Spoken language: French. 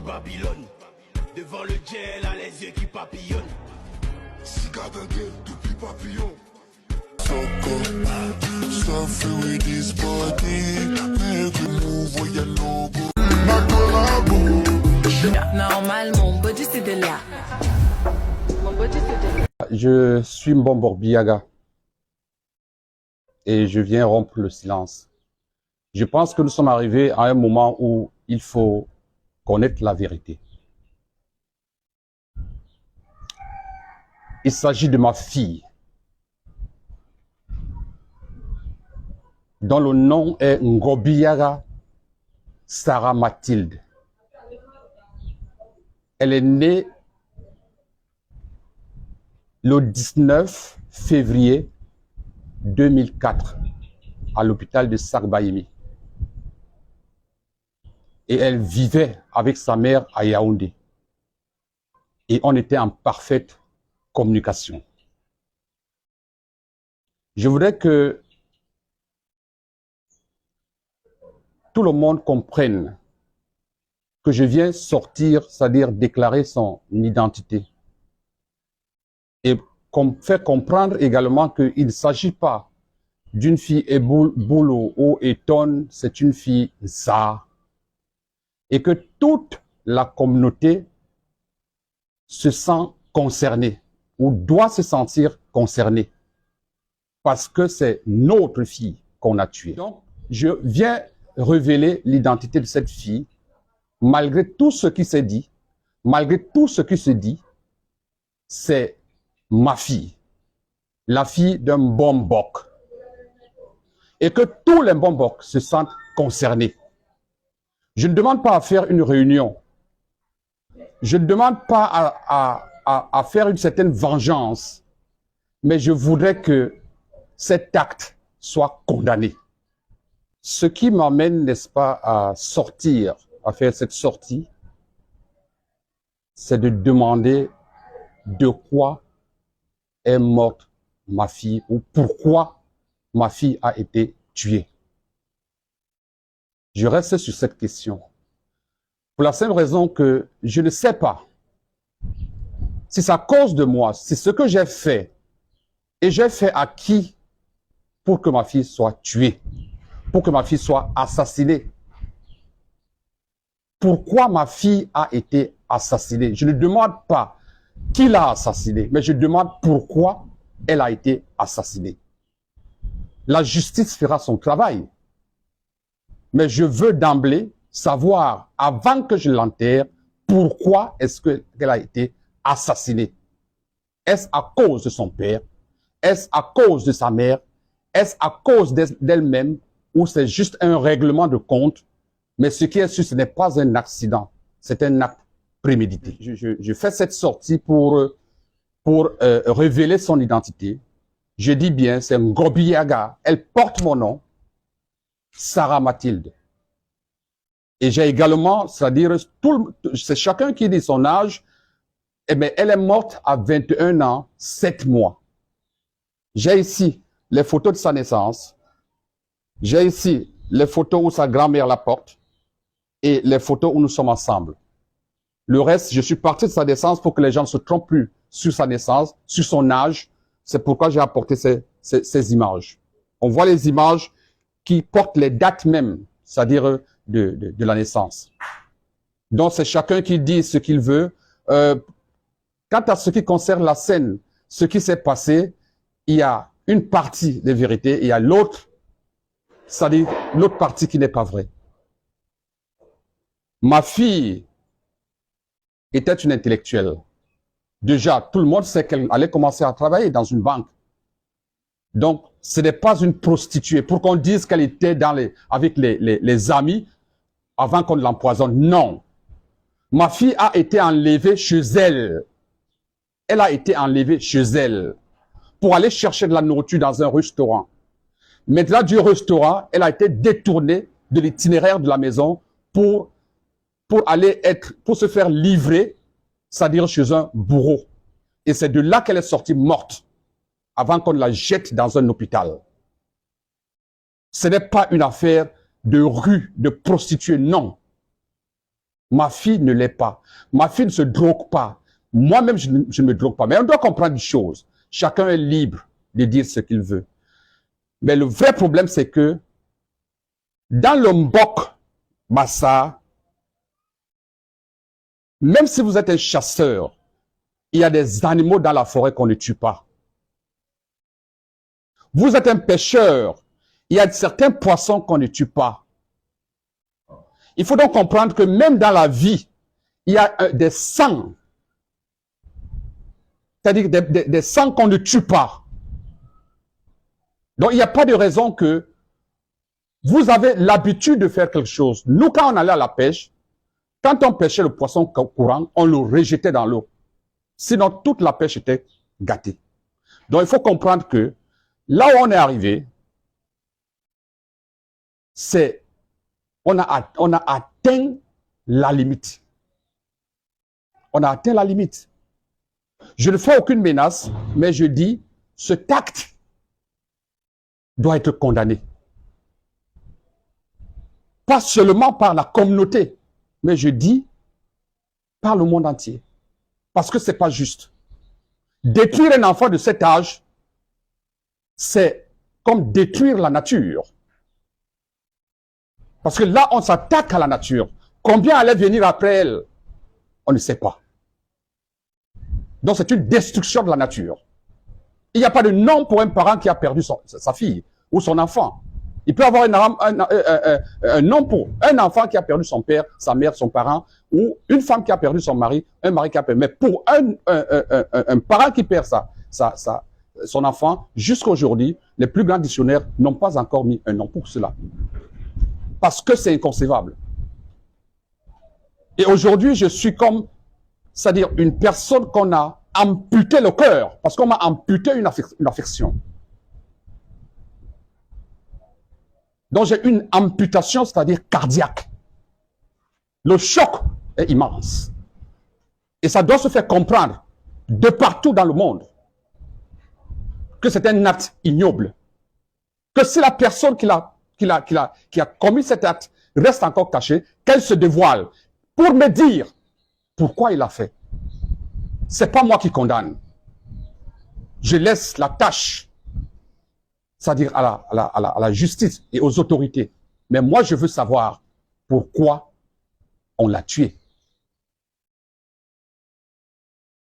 Babylone. Devant le Dieu, elle a les yeux qui papillonnent. Cigare d'un gueule depuis papillon. Normal, mon body c'est de là. Mon body c'est de là. Je suis Mbombo Biaga et je viens rompre le silence. Je pense que nous sommes arrivés à un moment où il faut connaître la vérité. Il s'agit de ma fille, dont le nom est Ngobiaga Sarah Mathilde. Elle est née le 19 février 2004 à l'hôpital de Sarbaïmi. Et elle vivait avec sa mère à Yaoundé. Et on était en parfaite communication. Je voudrais que tout le monde comprenne que je viens sortir, c'est-à-dire déclarer son identité. Et faire comprendre également qu'il ne s'agit pas d'une fille Eboulou ou Eton, c'est une fille Za. Et que toute la communauté se sent concernée ou doit se sentir concernée parce que c'est notre fille qu'on a tuée. Donc, je viens révéler l'identité de cette fille malgré tout ce qui s'est dit, malgré tout ce qui se dit, c'est ma fille, la fille d'un Mbombok. Et que tous les Mbombok se sentent concernés. Je ne demande pas à faire une réunion. Je ne demande pas à faire une certaine vengeance. Mais je voudrais que cet acte soit condamné. Ce qui m'amène, n'est-ce pas, à sortir, à faire cette sortie, c'est de demander de quoi est morte ma fille ou pourquoi ma fille a été tuée. Je reste sur cette question. Pour la simple raison que je ne sais pas si c'est à cause de moi, c'est ce que j'ai fait. Et j'ai fait à qui pour que ma fille soit tuée, pour que ma fille soit assassinée. Pourquoi ma fille a été assassinée? Je ne demande pas qui l'a assassinée, mais je demande pourquoi elle a été assassinée. La justice fera son travail. Mais je veux d'emblée savoir, avant que je l'enterre, pourquoi est-ce qu'elle a été assassinée. Est-ce à cause de son père? Est-ce à cause de sa mère? Est-ce à cause d'elle-même? Ou c'est juste un règlement de compte? Mais ce qui est sûr, ce n'est pas un accident. C'est un acte prémédité. Je fais cette sortie pour révéler son identité. Je dis bien, c'est Ngobiaga. Elle porte mon nom, Sarah Mathilde. Et j'ai également, c'est-à-dire, c'est chacun qui dit son âge, eh bien, elle est morte à 21 ans, 7 mois. J'ai ici les photos de sa naissance. J'ai ici les photos où sa grand-mère la porte et les photos où nous sommes ensemble. Le reste, je suis parti de sa naissance pour que les gens ne se trompent plus sur sa naissance, sur son âge. C'est pourquoi j'ai apporté ces images. On voit les images qui portent les dates même, c'est-à-dire de la naissance. Donc, c'est chacun qui dit ce qu'il veut. Quant à ce qui concerne la scène, ce qui s'est passé, il y a une partie de vérité et il y a l'autre, c'est-à-dire l'autre partie qui n'est pas vraie. Ma fille était une intellectuelle. Déjà, tout le monde sait qu'elle allait commencer à travailler dans une banque. Donc, ce n'est pas une prostituée. Pour qu'on dise qu'elle était avec les amis avant qu'on l'empoisonne. Non. Ma fille a été enlevée chez elle. Elle a été enlevée chez elle pour aller chercher de la nourriture dans un restaurant. Maintenant, du restaurant, elle a été détournée de l'itinéraire de la maison pour se faire livrer, c'est-à-dire chez un bourreau. Et c'est de là qu'elle est sortie morte, avant qu'on la jette dans un hôpital. Ce n'est pas une affaire de rue, de prostituée, non. Ma fille ne l'est pas. Ma fille ne se drogue pas. Moi-même, je ne me drogue pas. Mais on doit comprendre une chose. Chacun est libre de dire ce qu'il veut. Mais le vrai problème, c'est que dans le Mbok Massa, même si vous êtes un chasseur, il y a des animaux dans la forêt qu'on ne tue pas. Vous êtes un pêcheur, il y a certains poissons qu'on ne tue pas. Il faut donc comprendre que même dans la vie, il y a des sangs, c'est-à-dire des sangs qu'on ne tue pas. Donc il n'y a pas de raison que vous avez l'habitude de faire quelque chose. Nous, quand on allait à la pêche, quand on pêchait le poisson courant, on le rejetait dans l'eau. Sinon, toute la pêche était gâtée. Donc, il faut comprendre que là où on est arrivé, c'est on a atteint la limite. On a atteint la limite. Je ne fais aucune menace, mais je dis, cet acte doit être condamné. Pas seulement par la communauté, mais je dis par le monde entier. Parce que ce n'est pas juste. Détruire un enfant de cet âge, c'est comme détruire la nature. Parce que là, on s'attaque à la nature. Combien allait venir après elle? On ne sait pas. Donc c'est une destruction de la nature. Il n'y a pas de nom pour un parent qui a perdu sa fille ou son enfant. Il peut avoir un nom pour un enfant qui a perdu son père, sa mère, son parent, ou une femme qui a perdu son mari, un mari qui a perdu. Mais pour un parent qui perd son enfant, jusqu'à aujourd'hui, les plus grands dictionnaires n'ont pas encore mis un nom pour cela. Parce que c'est inconcevable. Et aujourd'hui, je suis comme, c'est-à-dire une personne qu'on a amputé le cœur, parce qu'on m'a amputé une affection. Donc j'ai une amputation, c'est-à-dire cardiaque. Le choc est immense. Et ça doit se faire comprendre de partout dans le monde que c'est un acte ignoble. Que si la personne qui a commis cet acte reste encore cachée, qu'elle se dévoile pour me dire pourquoi il l'a fait. C'est pas moi qui condamne. Je laisse la tâche, c'est-à-dire à la justice et aux autorités. Mais moi, je veux savoir pourquoi on l'a tué.